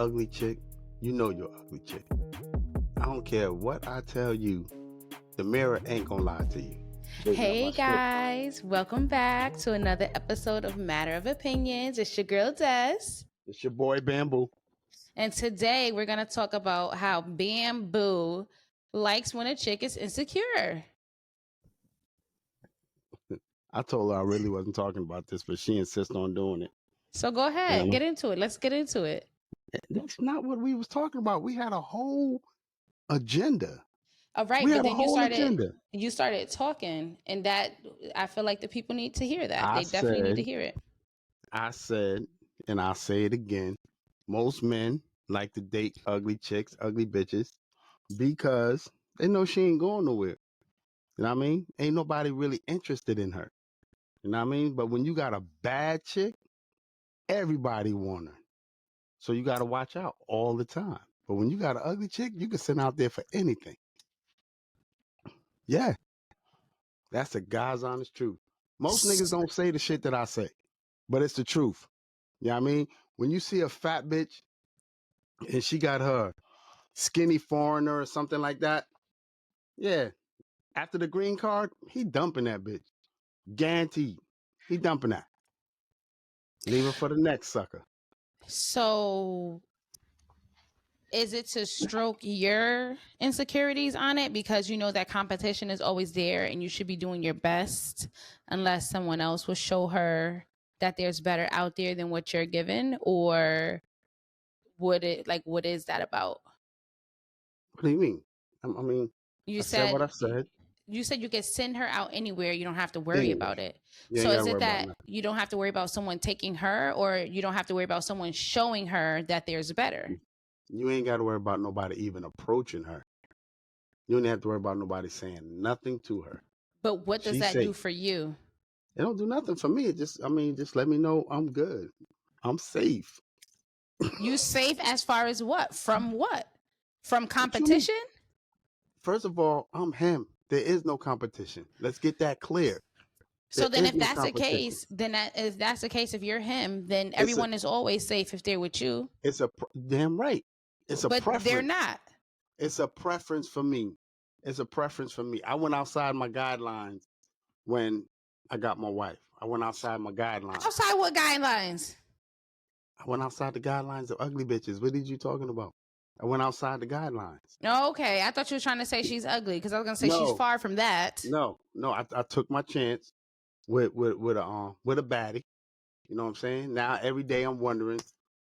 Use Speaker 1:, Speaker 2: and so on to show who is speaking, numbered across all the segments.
Speaker 1: ugly chick, you know you're ugly chick. I don't care what I tell you, the mirror ain't gonna lie to you. Straighten up my
Speaker 2: Hey
Speaker 1: shit.
Speaker 2: guys, welcome back to another episode of Matter of Opinions. It's your girl Des.
Speaker 1: It's your boy Bamboo.
Speaker 2: And today we're going to talk about how Bamboo likes when a chick is insecure.
Speaker 1: I told her I really wasn't talking about this, but she insists on doing it.
Speaker 2: So go ahead, get into it. Let's get into it.
Speaker 1: That's not what we was talking about. We had a whole agenda.
Speaker 2: All right,
Speaker 1: We
Speaker 2: but
Speaker 1: had a
Speaker 2: then you
Speaker 1: whole agenda.
Speaker 2: started talking, and that I feel like the people need to hear that. They definitely need to hear it.
Speaker 1: I said, and I'll say it again, most men like to date ugly chicks, ugly bitches, because they know she ain't going nowhere. You know what I mean? Ain't nobody really interested in her. You know what I mean? But when you got a bad chick, everybody want her. So you got to watch out all the time. But when you got an ugly chick, you can send out there for anything. Yeah. That's the God's honest truth. Most niggas don't say the shit that I say, but it's the truth. You know what I mean? When you see a fat bitch and she got her skinny foreigner or something like that, yeah. After the green card, he dumping that bitch. Guaranteed. He dumping that. Leave her for the next sucker.
Speaker 2: So is it to stroke your insecurities on it because you know that competition is always there and you should be doing your best unless someone else will show her that there's better out there than what you're given? Or what is that about?
Speaker 1: What do you mean? I mean,
Speaker 2: You
Speaker 1: I said what I
Speaker 2: said
Speaker 1: said.
Speaker 2: you said you could send her out anywhere, you don't have to worry
Speaker 1: Anyway,
Speaker 2: about it.
Speaker 1: you
Speaker 2: So
Speaker 1: ain't got
Speaker 2: is
Speaker 1: to
Speaker 2: it
Speaker 1: worry about
Speaker 2: that
Speaker 1: nothing.
Speaker 2: you don't have to worry about someone taking her, or you don't have to worry about someone showing her that there's better?
Speaker 1: You ain't got to worry about nobody even approaching her. You don't have to worry about nobody saying nothing to her.
Speaker 2: But what does
Speaker 1: She's
Speaker 2: that do
Speaker 1: safe.
Speaker 2: for you?
Speaker 1: It don't do nothing for me. It just let me know I'm good. I'm safe.
Speaker 2: You safe as far as what? From what? From
Speaker 1: What you mean?
Speaker 2: competition?
Speaker 1: First of all, I'm him. There is no competition. Let's get that clear.
Speaker 2: So
Speaker 1: There
Speaker 2: then
Speaker 1: is
Speaker 2: if
Speaker 1: no
Speaker 2: that's the
Speaker 1: competition.
Speaker 2: case, if that's the case, if you're him, then
Speaker 1: It's a
Speaker 2: everyone is always safe if they're with you.
Speaker 1: damn right. It's a
Speaker 2: But they're
Speaker 1: preference.
Speaker 2: not.
Speaker 1: It's a preference for me. It's a preference for me. I went outside my guidelines when I got my wife. I went outside my guidelines.
Speaker 2: Outside what guidelines?
Speaker 1: I went outside the guidelines of ugly bitches. What did you talking about? I went outside the guidelines.
Speaker 2: Okay, I thought you were trying to say she's ugly because I was gonna say she's
Speaker 1: No,
Speaker 2: far from that.
Speaker 1: no. I took my chance with a baddie. You know what I'm saying? Now every day I'm wondering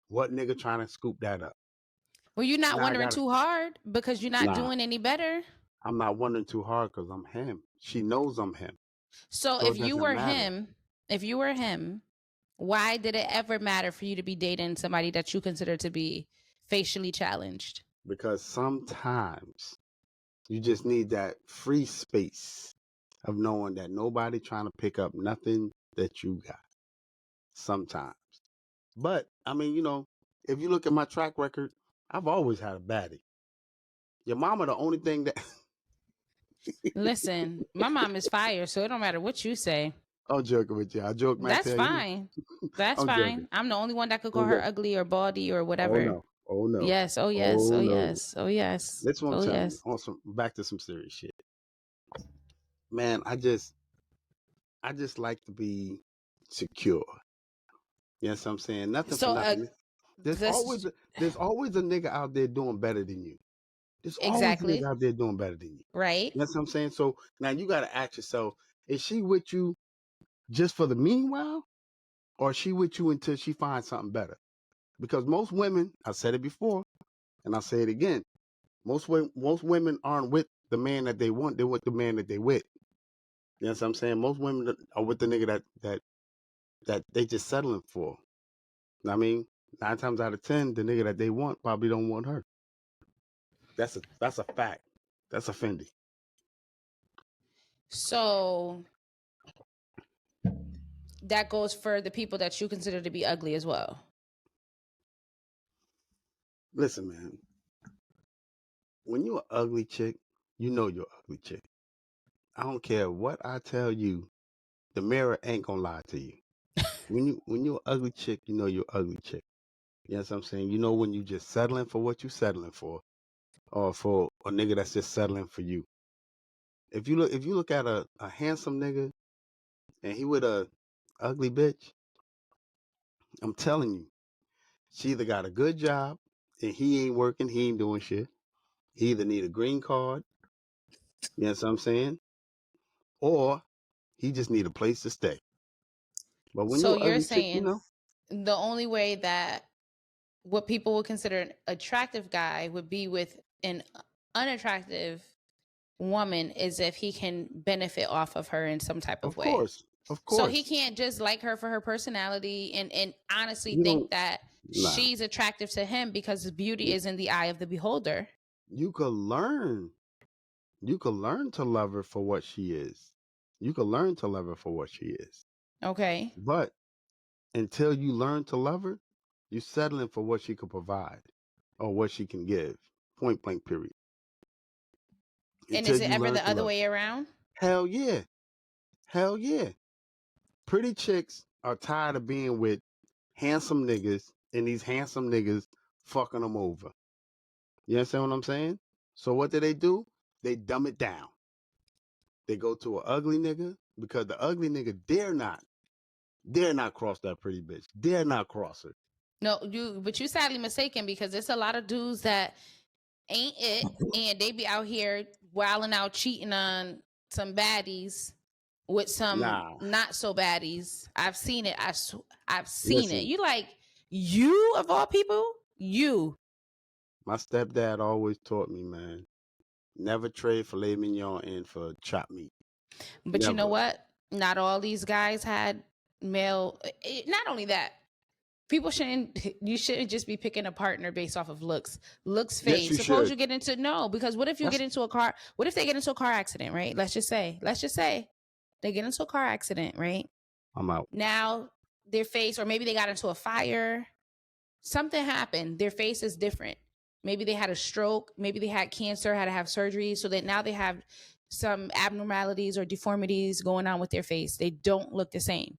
Speaker 1: what nigga trying to scoop that up.
Speaker 2: Well, you're not
Speaker 1: Now I
Speaker 2: wondering
Speaker 1: gotta
Speaker 2: too hard because you're not
Speaker 1: nah.
Speaker 2: doing any better.
Speaker 1: I'm not wondering too hard because I'm him. She knows I'm him,
Speaker 2: So
Speaker 1: so it doesn't matter.
Speaker 2: if you were him, why did it ever matter for you to be dating somebody that you consider to be facially challenged?
Speaker 1: Because sometimes you just need that free space of knowing that nobody trying to pick up nothing that you got. Sometimes. But I mean, if you look at my track record, I've always had a baddie. Your mama, the only thing that
Speaker 2: Listen, my mom is fire, so it don't matter what you say.
Speaker 1: I'm joking with you. I joke, man. I
Speaker 2: That's
Speaker 1: tell you,
Speaker 2: fine. That's
Speaker 1: I'm
Speaker 2: fine.
Speaker 1: joking.
Speaker 2: I'm the only one that could call
Speaker 1: I'm
Speaker 2: her
Speaker 1: joking.
Speaker 2: ugly or bawdy or
Speaker 1: Oh
Speaker 2: whatever.
Speaker 1: no. Oh no.
Speaker 2: Yes. Oh yes.
Speaker 1: Oh
Speaker 2: Oh
Speaker 1: no.
Speaker 2: yes. Oh yes.
Speaker 1: This one
Speaker 2: Oh
Speaker 1: telling you.
Speaker 2: yes.
Speaker 1: On some back to some serious shit. Man, I just like to be secure. Yes, I'm saying nothing for
Speaker 2: So
Speaker 1: nothing. There's always
Speaker 2: this
Speaker 1: there's always a nigga out there doing better than you. There's always a nigga
Speaker 2: exactly
Speaker 1: out there doing better than you.
Speaker 2: right.
Speaker 1: That's what I'm saying. So now you got to ask yourself: is she with you just for the meanwhile, or is she with you until she finds something better? Because most women, I said it before, and I'll say it again: most women aren't with the man that they want; they're with the man that they with. You know what I'm saying? Most women are with the nigga that they just settling for. I mean, 9 times out of 10, the nigga that they want probably don't want her. That's a fact. That's a Fendi.
Speaker 2: So that goes for the people that you consider to be ugly as well.
Speaker 1: Listen, man. When you're an ugly chick, you know you're an ugly chick. I don't care what I tell you, the mirror ain't gonna lie to you. When you're an ugly chick, you know you're an ugly chick. Yes, I'm saying, you know, when you just settling for what you settling for, or for a nigga that's just settling for you. If you look at a handsome nigga and he with a ugly bitch, I'm telling you, she either got a good job and he ain't working, he ain't doing shit. He either need a green card, you know what I'm saying? Or he just need a place to stay. But when
Speaker 2: So
Speaker 1: you're an
Speaker 2: you're
Speaker 1: ugly chick, you
Speaker 2: saying
Speaker 1: know,
Speaker 2: the only way that what people would consider an attractive guy would be with an unattractive woman is if he can benefit off of her in some type of way.
Speaker 1: of
Speaker 2: So he
Speaker 1: course,
Speaker 2: can't just like her for her personality and honestly
Speaker 1: you
Speaker 2: think
Speaker 1: don't,
Speaker 2: that
Speaker 1: nah,
Speaker 2: she's attractive to him because his beauty is in the eye of the beholder.
Speaker 1: you could learn. You could learn to love her for what she is. You could learn to love her for what she is.
Speaker 2: Okay.
Speaker 1: But until you learn to love her, you're settling for what she could provide or what she can give. Point blank, period.
Speaker 2: And
Speaker 1: Until
Speaker 2: is it
Speaker 1: you
Speaker 2: ever
Speaker 1: learn
Speaker 2: the
Speaker 1: to
Speaker 2: other
Speaker 1: love
Speaker 2: way around?
Speaker 1: her. Hell yeah. Hell yeah. Pretty chicks are tired of being with handsome niggas and these handsome niggas fucking them over. You understand what I'm saying? So what do? They dumb it down. They go to an ugly nigga because the ugly nigga dare not cross that pretty bitch. Dare not cross her.
Speaker 2: No, but you sadly mistaken because there's a lot of dudes that ain't it and they be out here wilding out cheating on some baddies with some
Speaker 1: Nah,
Speaker 2: not so baddies. I've seen it. I've seen it.
Speaker 1: listen,
Speaker 2: You like you of all people, you.
Speaker 1: my stepdad always taught me, man, never trade filet mignon in for chopped meat.
Speaker 2: But you know
Speaker 1: Never.
Speaker 2: what? Not all these guys had male. Not only that, people shouldn't. You shouldn't just be picking a partner based off of looks
Speaker 1: Yes,
Speaker 2: fade.
Speaker 1: you
Speaker 2: Suppose
Speaker 1: should.
Speaker 2: you get into no, because what if you
Speaker 1: That's
Speaker 2: get into a car? What if they get into a car accident, right? Let's just say they get into a car accident, right?
Speaker 1: I'm out.
Speaker 2: Now their face, or maybe they got into a fire, something happened, their face is different. Maybe they had a stroke, maybe they had cancer, had to have surgery, so that now they have some abnormalities or deformities going on with their face. They don't look the same.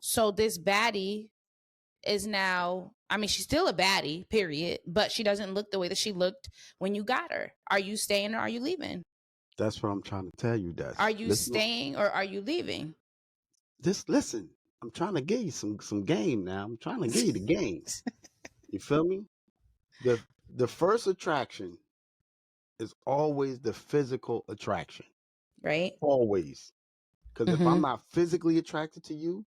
Speaker 2: So this baddie is now, I mean, she's still a baddie, period, but she doesn't look the way that she looked when you got her. Are you staying or are you leaving?
Speaker 1: That's what I'm trying to tell you.
Speaker 2: Are
Speaker 1: That's
Speaker 2: you
Speaker 1: listen.
Speaker 2: staying or are you leaving?
Speaker 1: Just listen. I'm trying to give you some game now. I'm trying to give you the game. You feel me? The the first attraction is always the physical attraction.
Speaker 2: Right?
Speaker 1: Always. Because if I'm
Speaker 2: Mm-hmm.
Speaker 1: not physically attracted to you,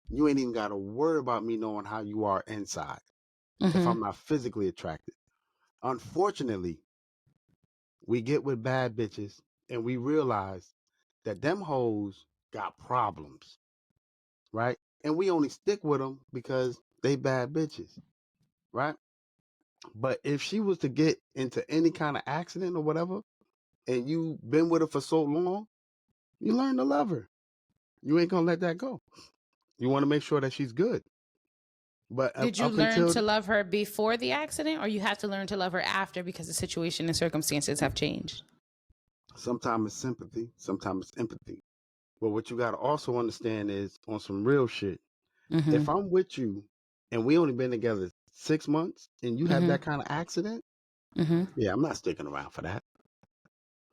Speaker 1: you ain't even got to worry about me knowing how you are inside. If
Speaker 2: Mm-hmm.
Speaker 1: I'm not physically attracted. Unfortunately, we get with bad bitches and we realize that them hoes got problems, right? And we only stick with them because they bad bitches, right? But if she was to get into any kind of accident or whatever, and you been with her for so long, you learn to love her. You ain't gonna let that go. You want to make sure that she's good. But
Speaker 2: Did you
Speaker 1: up
Speaker 2: learn
Speaker 1: until
Speaker 2: to love her before the accident, or you have to learn to love her after because the situation and circumstances have changed?
Speaker 1: sometimes it's sympathy, sometimes it's empathy. But what you gotta also understand is on some real shit.
Speaker 2: Mm-hmm.
Speaker 1: If I'm with you and we only been together 6 months and you have
Speaker 2: Mm-hmm.
Speaker 1: that kind of accident,
Speaker 2: Mm-hmm.
Speaker 1: yeah, I'm not sticking around for that.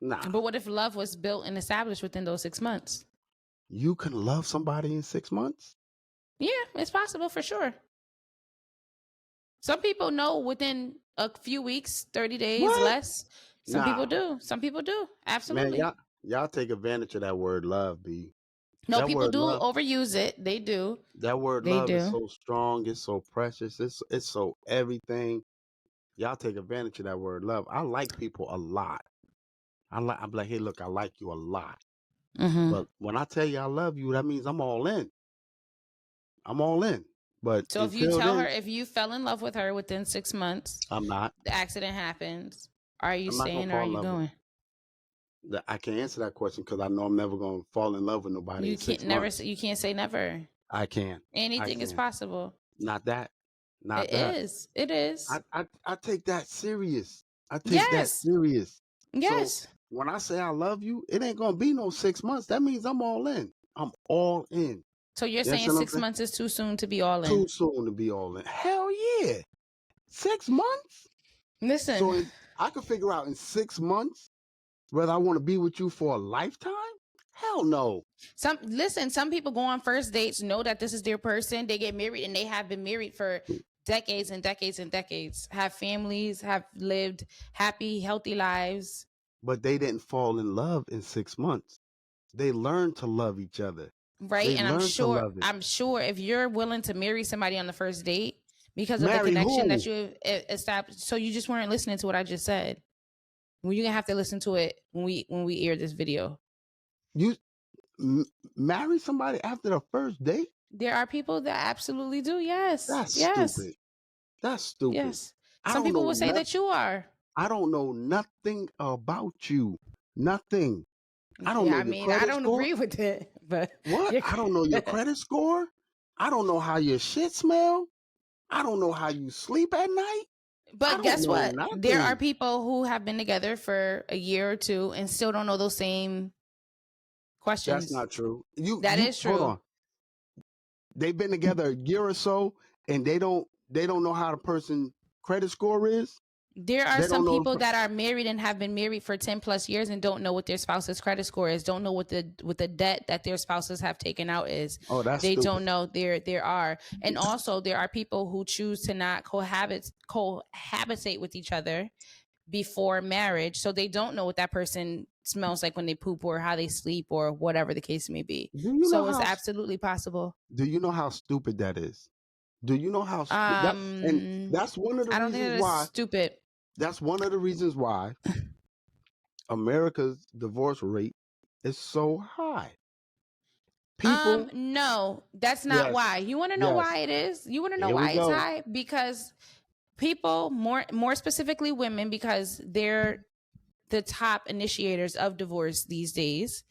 Speaker 1: Nah.
Speaker 2: But what if love was built and established within those 6 months?
Speaker 1: You can love somebody in 6 months?
Speaker 2: Yeah, it's possible for sure. Some people know within a few weeks, 30 days,
Speaker 1: What?
Speaker 2: less. Some people
Speaker 1: Nah.
Speaker 2: do. Some people do.
Speaker 1: Man,
Speaker 2: Absolutely.
Speaker 1: y'all take advantage of that word love, B.
Speaker 2: No,
Speaker 1: That
Speaker 2: people
Speaker 1: word
Speaker 2: do
Speaker 1: love,
Speaker 2: overuse it. They do.
Speaker 1: that word
Speaker 2: They
Speaker 1: love is
Speaker 2: do.
Speaker 1: so strong, it's so precious, it's so everything. Y'all take advantage of that word love. I like people a lot. I'm like, hey, look, I like you a lot.
Speaker 2: Mm-hmm.
Speaker 1: But when I tell you I love you, that means I'm all in. I'm all in. But
Speaker 2: So if you
Speaker 1: until
Speaker 2: tell her,
Speaker 1: then,
Speaker 2: if you fell in love with her within 6 months,
Speaker 1: I'm not.
Speaker 2: the accident happens, are you
Speaker 1: I'm not gonna
Speaker 2: staying or are
Speaker 1: fall in
Speaker 2: you
Speaker 1: love with.
Speaker 2: going?
Speaker 1: I can't answer that question because I know I'm never gonna fall in love with nobody
Speaker 2: You
Speaker 1: in
Speaker 2: can't
Speaker 1: six
Speaker 2: never.
Speaker 1: months.
Speaker 2: You can't say never.
Speaker 1: I can. I
Speaker 2: Anything is
Speaker 1: can.
Speaker 2: possible.
Speaker 1: Not that. Not
Speaker 2: It
Speaker 1: that.
Speaker 2: is. It is.
Speaker 1: I take that serious. I take that
Speaker 2: Yes.
Speaker 1: serious. So
Speaker 2: Yes.
Speaker 1: when I say I love you, it ain't gonna be no 6 months. That means I'm all in. I'm all in.
Speaker 2: So you're
Speaker 1: You
Speaker 2: saying
Speaker 1: understand what I'm
Speaker 2: six
Speaker 1: saying?
Speaker 2: months is too soon to be all in?
Speaker 1: Too soon to be all in. Hell yeah. 6 months?
Speaker 2: Listen,
Speaker 1: So I could figure out in 6 months whether I want to be with you for a lifetime? Hell no.
Speaker 2: some people go on first dates, know that this is their person, they get married, and they have been married for decades and decades and decades, have families, have lived happy, healthy lives.
Speaker 1: But they didn't fall in love in 6 months. They learned to love each other.
Speaker 2: Right.
Speaker 1: They
Speaker 2: And
Speaker 1: learned to love it.
Speaker 2: I'm sure if you're willing to marry somebody on the first date because of the
Speaker 1: Marry
Speaker 2: connection that
Speaker 1: who?
Speaker 2: you established, so you just weren't listening to what I just said. Well, you're gonna have to listen to it when we air this video.
Speaker 1: You marry somebody after the first date?
Speaker 2: There are people that absolutely do. Yes.
Speaker 1: That's
Speaker 2: Yes.
Speaker 1: stupid. That's stupid.
Speaker 2: Yes.
Speaker 1: I
Speaker 2: Some
Speaker 1: don't
Speaker 2: people
Speaker 1: know
Speaker 2: will say that you are.
Speaker 1: I don't know nothing about you. Nothing. I don't
Speaker 2: Yeah,
Speaker 1: know
Speaker 2: I
Speaker 1: your
Speaker 2: mean, I
Speaker 1: credit
Speaker 2: don't
Speaker 1: score.
Speaker 2: agree with it, but
Speaker 1: What? I don't know your credit score. I don't know how your shit smell. I don't know how you sleep at night. I
Speaker 2: But
Speaker 1: don't
Speaker 2: guess
Speaker 1: know
Speaker 2: what? There are
Speaker 1: nothing.
Speaker 2: people who have been together for a year or two and still don't know those same questions.
Speaker 1: That's not true.
Speaker 2: That
Speaker 1: You
Speaker 2: is
Speaker 1: hold
Speaker 2: true.
Speaker 1: on. They've been together a year or so, and they don't know how the person credit score is.
Speaker 2: There are
Speaker 1: They
Speaker 2: some
Speaker 1: don't know.
Speaker 2: people that are married and have been married for 10 plus years and don't know what their spouse's credit score is, don't know what the debt that their spouses have taken out is.
Speaker 1: Oh, that's
Speaker 2: They
Speaker 1: stupid.
Speaker 2: don't know there are. And also there are people who choose to not cohabitate with each other before marriage, so they don't know what that person smells like when they poop or how they sleep or whatever the case may be. So it's absolutely possible.
Speaker 1: Do you know how stupid that is? Do you know how that? And that's one of the
Speaker 2: I don't think
Speaker 1: reasons
Speaker 2: that
Speaker 1: why.
Speaker 2: is stupid.
Speaker 1: That's one of the reasons why America's divorce rate is so high. People.
Speaker 2: No, that's not
Speaker 1: Yes.
Speaker 2: why. You want to know
Speaker 1: Yes.
Speaker 2: why it is? You want to know
Speaker 1: Here we
Speaker 2: why it's
Speaker 1: go.
Speaker 2: high? Because people, more specifically women, because they're the top initiators of divorce these days,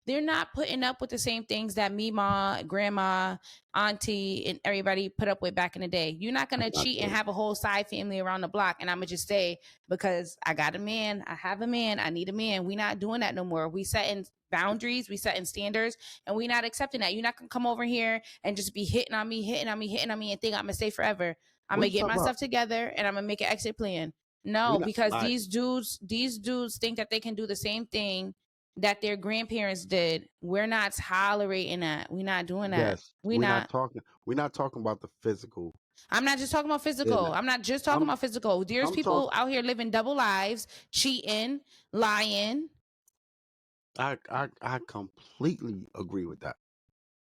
Speaker 2: they're not putting up with the same things that me, ma, grandma, auntie, and everybody put up with back in the day. You're not gonna cheat and have a whole side family around the block, and I'm gonna just stay because I got a man, I have a man, I need a man. We not doing that no more. We setting boundaries, we setting standards, and we not accepting that. You're not gonna come over here and just be hitting on me, and think I'm gonna stay forever. I'm gonna get myself together and I'm gonna make an exit plan. No, because these dudes think that they can do the same thing that their grandparents did. We're not tolerating that. We're not doing that.
Speaker 1: Yes, we're not talking about the physical.
Speaker 2: I'm not just talking about physical. I'm not just talking about physical. There's people out here living double lives, cheating, lying.
Speaker 1: I completely agree with that.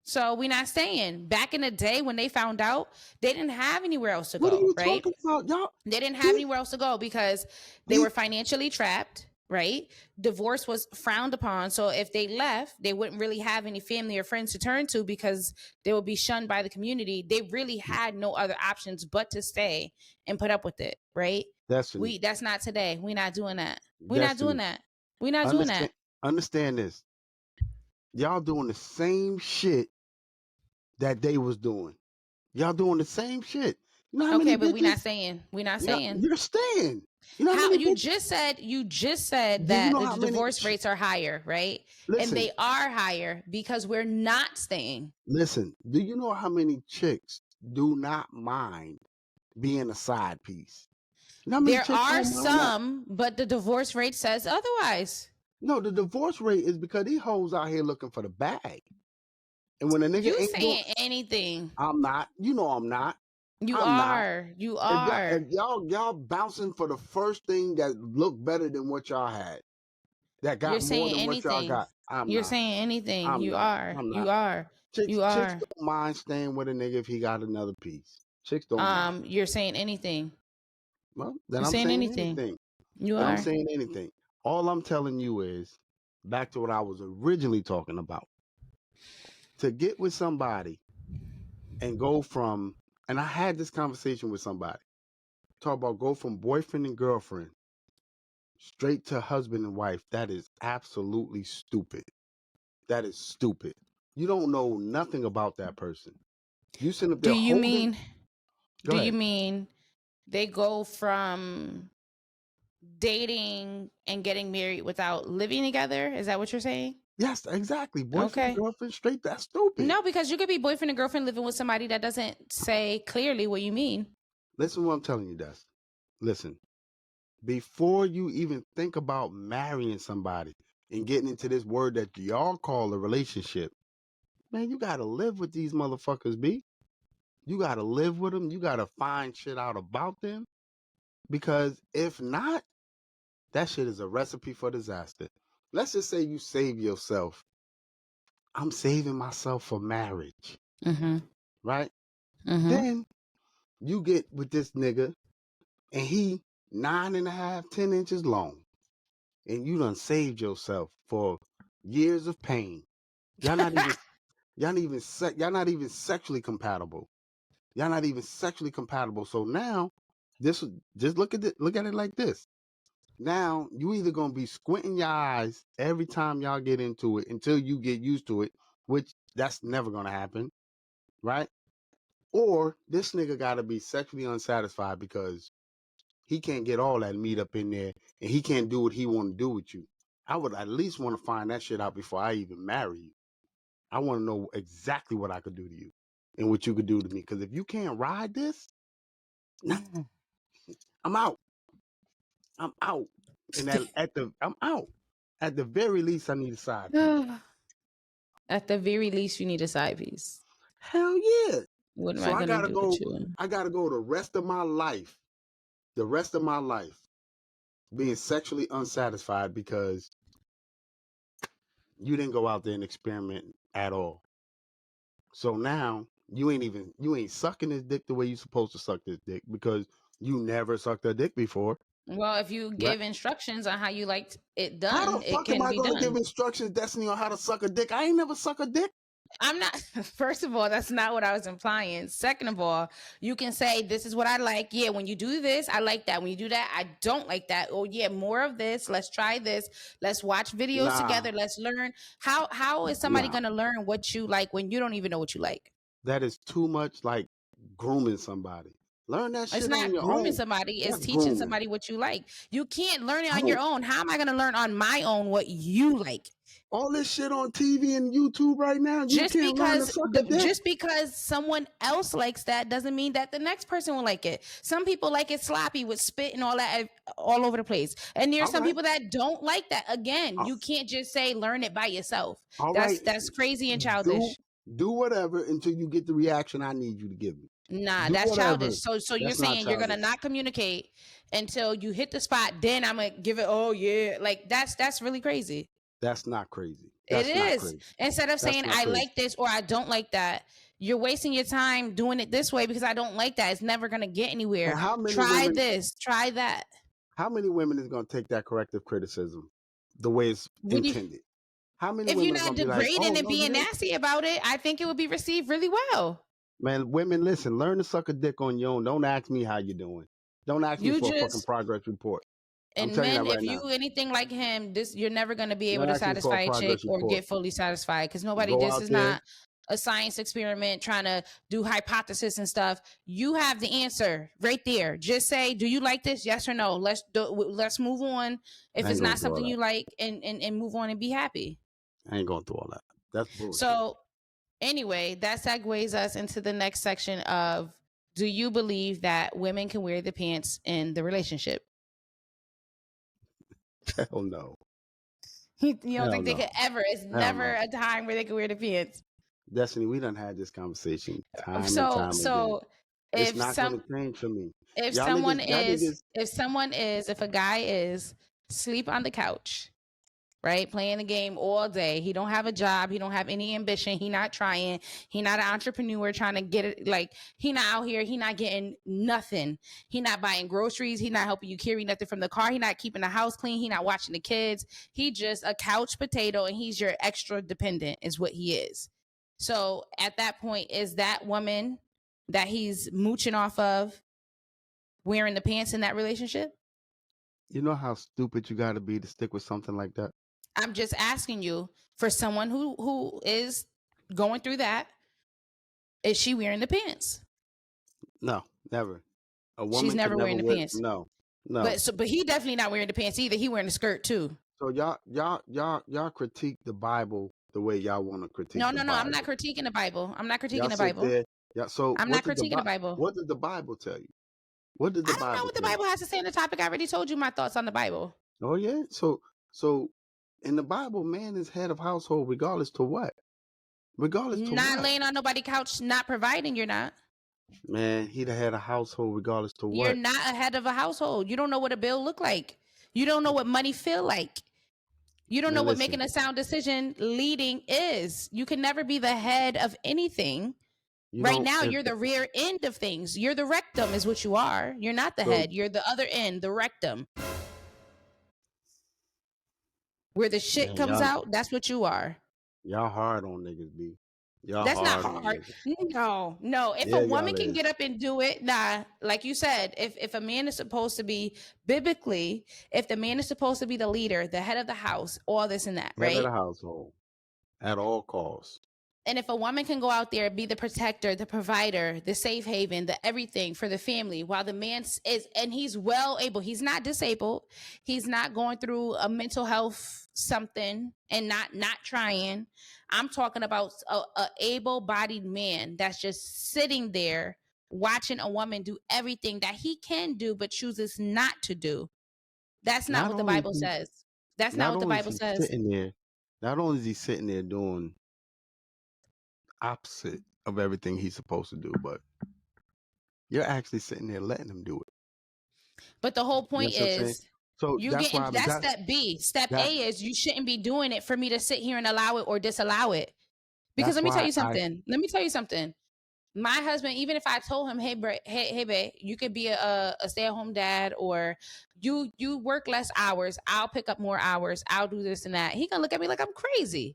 Speaker 2: So we're not staying. Back in the day when they found out, they didn't have anywhere else to go.
Speaker 1: What are you
Speaker 2: right?
Speaker 1: talking about, y'all?
Speaker 2: They didn't have anywhere else to go because they were financially trapped. Right? Divorce was frowned upon. So if they left, they wouldn't really have any family or friends to turn to because they would be shunned by the community. They really had no other options but to stay and put up with it. Right? That's not today. We're not doing that. We're not doing that. We're not doing that.
Speaker 1: Understand this. Y'all doing the same shit that they was doing. Y'all doing the same shit. You know how many
Speaker 2: but
Speaker 1: bitches?
Speaker 2: we're not saying. We're not saying.
Speaker 1: You're staying. You know
Speaker 2: how you just said that the divorce rates are higher, right?
Speaker 1: Listen,
Speaker 2: and they are higher because we're not staying.
Speaker 1: Listen, do you know how many chicks do not mind being a side piece? You know
Speaker 2: there are some, but the divorce rate says otherwise.
Speaker 1: No, the divorce rate is because these hoes out here looking for the bag. And when a nigga
Speaker 2: you
Speaker 1: ain't
Speaker 2: saying anything,
Speaker 1: I'm not. You know I'm not.
Speaker 2: You are.
Speaker 1: If y'all bouncing for the first thing that looked better than what y'all had, that got more than what y'all got.
Speaker 2: You're saying anything. You are.
Speaker 1: Chicks don't mind staying with a nigga if he got another piece. Chicks don't mind.
Speaker 2: You're saying anything.
Speaker 1: Well, then I'm saying anything. I'm saying anything. All I'm telling you is back to what I was originally talking about. To get with somebody and go from, and I had this conversation with somebody, talk about go from boyfriend and girlfriend straight to husband and wife. That is absolutely stupid. That is stupid. You don't know nothing about that person. You sit up there
Speaker 2: Do you
Speaker 1: holding.
Speaker 2: mean they go from dating and getting married without living together? Is that what you're saying?
Speaker 1: Yes, exactly. Boyfriend, girlfriend, straight. That's stupid.
Speaker 2: No, because you could be boyfriend and girlfriend living with somebody that doesn't say clearly what you mean.
Speaker 1: Listen to what I'm telling you, Des. Listen, before you even think about marrying somebody and getting into this word that y'all call a relationship, man, you gotta live with these motherfuckers, B. You gotta live with them. You gotta find shit out about them. Because if not, that shit is a recipe for disaster. Let's just say you save yourself. I'm saving myself for marriage,
Speaker 2: Mm-hmm.
Speaker 1: right?
Speaker 2: Mm-hmm.
Speaker 1: Then you get with this nigga and he 9.5, 10 inches long. And you done saved yourself for years of pain. Y'all not even y'all not even sexually compatible. Y'all not even sexually compatible. So now this just look at it like this. Now you either gonna be squinting your eyes every time y'all get into it until you get used to it, which that's never gonna happen, right? Or this nigga gotta be sexually unsatisfied because he can't get all that meat up in there and he can't do what he wanna do with you. I would at least want to find that shit out before I even marry you. I want to know exactly what I could do to you and what you could do to me. Because if you can't ride this, nah, I'm out. I'm out. And I'm out. At the very least, I need a side piece.
Speaker 2: At the very least, you need a side piece.
Speaker 1: Hell yeah.
Speaker 2: What am
Speaker 1: So
Speaker 2: I
Speaker 1: I
Speaker 2: gonna
Speaker 1: gotta
Speaker 2: do with
Speaker 1: go.
Speaker 2: you?
Speaker 1: I gotta go the rest of my life, being sexually unsatisfied because you didn't go out there and experiment at all. So now you ain't sucking this dick the way you supposed to suck this dick because you never sucked a dick before.
Speaker 2: Well, if you
Speaker 1: Right?
Speaker 2: give instructions on how you like it
Speaker 1: How
Speaker 2: done,
Speaker 1: the
Speaker 2: it
Speaker 1: fuck am
Speaker 2: can
Speaker 1: I
Speaker 2: be
Speaker 1: gonna give
Speaker 2: done.
Speaker 1: instructions, Destiny, on how to suck a dick? I ain't never suck a dick.
Speaker 2: I'm not, first of all, that's not what I was implying. Second of all, you can say, this is what I like. Yeah, when you do this, I like that. When you do that, I don't like that. Oh, yeah, more of this. Let's try this. Let's watch videos
Speaker 1: Nah,
Speaker 2: together. Let's learn. How is somebody
Speaker 1: nah.
Speaker 2: going to learn what you like when you don't even know what you like?
Speaker 1: That is too much like grooming somebody. Learn that
Speaker 2: It's
Speaker 1: shit on
Speaker 2: not
Speaker 1: your
Speaker 2: grooming
Speaker 1: own.
Speaker 2: somebody, it's
Speaker 1: That's
Speaker 2: teaching
Speaker 1: grooming.
Speaker 2: somebody what you like. You can't learn it
Speaker 1: I
Speaker 2: on your
Speaker 1: don't.
Speaker 2: own. How am I going to learn on my own what you like?
Speaker 1: All this shit on TV and YouTube right now, you can't learn to suck a dick.
Speaker 2: Just because someone else likes that doesn't mean that the next person will like it. Some people like it sloppy with spit and all that all over the place, and there's
Speaker 1: All
Speaker 2: some
Speaker 1: right.
Speaker 2: people that don't like that. Again,
Speaker 1: Uh,
Speaker 2: you can't just say learn it by yourself.
Speaker 1: All right.
Speaker 2: That's crazy and
Speaker 1: Do
Speaker 2: childish.
Speaker 1: do whatever until you get the reaction I need you to give me.
Speaker 2: Nah,
Speaker 1: Do
Speaker 2: that's
Speaker 1: whatever.
Speaker 2: childish. So you're
Speaker 1: That's not
Speaker 2: saying you're gonna
Speaker 1: childish.
Speaker 2: not communicate until you hit the spot, then I'm gonna give it. Oh yeah, like that's really crazy.
Speaker 1: That's not crazy.
Speaker 2: It
Speaker 1: That's not
Speaker 2: is.
Speaker 1: crazy.
Speaker 2: Instead of
Speaker 1: That's
Speaker 2: saying
Speaker 1: not
Speaker 2: I
Speaker 1: crazy.
Speaker 2: like this or I don't like that, you're wasting your time doing it this way because I don't like that. It's never gonna get anywhere.
Speaker 1: And how many
Speaker 2: Try
Speaker 1: women
Speaker 2: this, try that.
Speaker 1: how many women is going to take that corrective criticism the way it's
Speaker 2: What do you,
Speaker 1: intended? How many
Speaker 2: if you're
Speaker 1: women are
Speaker 2: not
Speaker 1: going to be like, oh,
Speaker 2: degrading and
Speaker 1: no, you
Speaker 2: being
Speaker 1: didn't?
Speaker 2: nasty about it, I think it would be received really well.
Speaker 1: Man, women, listen, learn to suck a dick on your own. Don't ask me how you doing. Don't ask me
Speaker 2: You
Speaker 1: for a fucking
Speaker 2: just
Speaker 1: progress report. I'm
Speaker 2: and
Speaker 1: telling you that
Speaker 2: men, if
Speaker 1: right
Speaker 2: you
Speaker 1: now.
Speaker 2: anything like him, this you're never gonna be able
Speaker 1: Don't
Speaker 2: to
Speaker 1: ask me for a
Speaker 2: satisfy a chick
Speaker 1: progress
Speaker 2: or
Speaker 1: report.
Speaker 2: get fully satisfied because nobody.
Speaker 1: Go
Speaker 2: This
Speaker 1: out
Speaker 2: is
Speaker 1: there.
Speaker 2: not a science experiment trying to do hypothesis and stuff. You have the answer right there. Just say, do you like this? Yes or no. Let's move on. If
Speaker 1: I ain't
Speaker 2: it's
Speaker 1: going
Speaker 2: not
Speaker 1: through all
Speaker 2: something
Speaker 1: that.
Speaker 2: you like, and move on and be happy.
Speaker 1: I ain't going through all that. That's bullshit.
Speaker 2: So anyway, that segues us into the next section of: do you believe that women can wear the pants in the relationship?
Speaker 1: Hell no.
Speaker 2: You don't
Speaker 1: Hell
Speaker 2: think they
Speaker 1: no.
Speaker 2: could ever? It's
Speaker 1: Hell
Speaker 2: never
Speaker 1: no.
Speaker 2: a time where they can wear the pants.
Speaker 1: Destiny, we done had this conversation time and
Speaker 2: So
Speaker 1: time again.
Speaker 2: so
Speaker 1: It's
Speaker 2: if
Speaker 1: not going
Speaker 2: some
Speaker 1: to change for me.
Speaker 2: if
Speaker 1: Y'all
Speaker 2: someone
Speaker 1: niggas, y'all
Speaker 2: is
Speaker 1: niggas,
Speaker 2: if a guy is sleep on the couch, right, playing the game all day, he don't have a job, he don't have any ambition, he not trying, he not an entrepreneur trying to get it, like he not out here, he not getting nothing, he not buying groceries, he not helping you carry nothing from the car, he not keeping the house clean, he not watching the kids, he just a couch potato and he's your extra dependent is what he is. So at that point, is that woman that he's mooching off of wearing the pants in that relationship?
Speaker 1: you know how stupid you got to be to stick with something like that?
Speaker 2: I'm just asking you, for someone who is going through that, is she wearing the pants?
Speaker 1: No, never. A
Speaker 2: She's
Speaker 1: woman could
Speaker 2: never
Speaker 1: never
Speaker 2: wearing the
Speaker 1: wear,
Speaker 2: pants.
Speaker 1: no, no.
Speaker 2: But he definitely not wearing the pants either. He wearing the skirt too.
Speaker 1: So y'all critique the Bible the way y'all want to critique
Speaker 2: No,
Speaker 1: the
Speaker 2: no, no. I'm not
Speaker 1: Bible.
Speaker 2: critiquing the Bible. I'm not
Speaker 1: Y'all
Speaker 2: critiquing the
Speaker 1: sit
Speaker 2: Bible.
Speaker 1: there. Yeah. So
Speaker 2: I'm not critiquing the Bible.
Speaker 1: what does the Bible tell you? What did the
Speaker 2: I don't know
Speaker 1: Bible
Speaker 2: what the
Speaker 1: say?
Speaker 2: Bible has to say on the topic. I already told you my thoughts on the Bible.
Speaker 1: Oh yeah. So in the Bible, man is head of household regardless to what? Regardless to
Speaker 2: Not
Speaker 1: what?
Speaker 2: laying on nobody's couch, not providing, you're not.
Speaker 1: Man, he the head of household regardless to
Speaker 2: You're
Speaker 1: what?
Speaker 2: not a head of a household. You don't know what a bill look like. You don't know what money feel like. You don't know
Speaker 1: Man,
Speaker 2: what
Speaker 1: listen.
Speaker 2: making a sound decision leading is. You can never be the head of anything.
Speaker 1: You
Speaker 2: Right
Speaker 1: don't
Speaker 2: now,
Speaker 1: if
Speaker 2: you're the rear end of things. You're the rectum, is what you are. You're not the
Speaker 1: so
Speaker 2: head. You're the other end, the rectum. Where the shit
Speaker 1: man,
Speaker 2: comes out, that's what you are.
Speaker 1: y'all hard on niggas, B. Y'all
Speaker 2: That's not
Speaker 1: hard on
Speaker 2: hard.
Speaker 1: niggas.
Speaker 2: No. If a
Speaker 1: Yeah,
Speaker 2: woman
Speaker 1: y'all
Speaker 2: can
Speaker 1: is.
Speaker 2: get up and do it, nah. Like you said, if a man is supposed to be biblically, if the man is supposed to be the leader, the head of the house, all this and that,
Speaker 1: Head of
Speaker 2: right?
Speaker 1: the household. At all costs.
Speaker 2: And if a woman can go out there, be the protector, the provider, the safe haven, the everything for the family, while the man is, and he's well able, he's not disabled, he's not going through a mental health something and not trying. I'm talking about a able-bodied man that's just sitting there watching a woman do everything that he can do but chooses not to do. That's not
Speaker 1: Not
Speaker 2: what the
Speaker 1: only is
Speaker 2: Bible
Speaker 1: he
Speaker 2: says. That's not
Speaker 1: not
Speaker 2: what the
Speaker 1: only is
Speaker 2: Bible
Speaker 1: he
Speaker 2: says.
Speaker 1: sitting there, not only is he sitting there doing opposite of everything he's supposed to do, but you're actually sitting there letting him do it.
Speaker 2: But the whole
Speaker 1: You know
Speaker 2: point
Speaker 1: what I'm saying?
Speaker 2: is
Speaker 1: So
Speaker 2: you
Speaker 1: that's
Speaker 2: getting
Speaker 1: why
Speaker 2: that's step B. Step A is you shouldn't be doing it for me to sit here and allow it or disallow it. Because
Speaker 1: that's
Speaker 2: let me tell
Speaker 1: why
Speaker 2: you something. Let me tell you something. My husband, even if I told him, hey, babe, you could be a stay-at-home dad, or you work less hours, I'll pick up more hours, I'll do this and that. He gonna look at me like I'm crazy.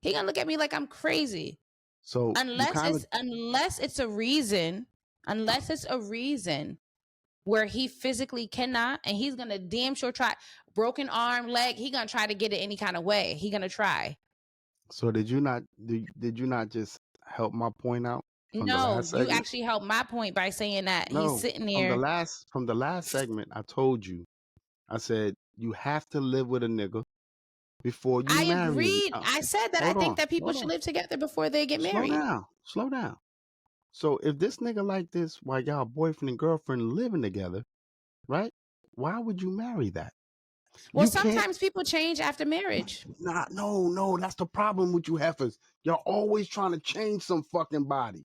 Speaker 2: He gonna look at me like I'm crazy.
Speaker 1: so you kind of
Speaker 2: Unless it's a reason, where he physically cannot, and he's gonna damn sure try, broken arm, leg, he gonna try to get it any kind of way. He gonna try.
Speaker 1: so did you not just help my point out from the
Speaker 2: No,
Speaker 1: last
Speaker 2: you
Speaker 1: segment?
Speaker 2: actually helped my point by saying that he's
Speaker 1: No,
Speaker 2: sitting
Speaker 1: from the
Speaker 2: there.
Speaker 1: last segment I told you. I said you have to live with a nigga before you
Speaker 2: I
Speaker 1: marry him.
Speaker 2: agreed. I said that I
Speaker 1: Hold
Speaker 2: think
Speaker 1: on,
Speaker 2: that people
Speaker 1: hold
Speaker 2: should
Speaker 1: on.
Speaker 2: live together before they get married.
Speaker 1: Slow down. So if this nigga like this while y'all boyfriend and girlfriend living together, right? Why would you marry that?
Speaker 2: Well,
Speaker 1: You can't.
Speaker 2: sometimes people change after marriage.
Speaker 1: Nah, no. That's the problem with you heifers. Y'all always trying to change some fucking body.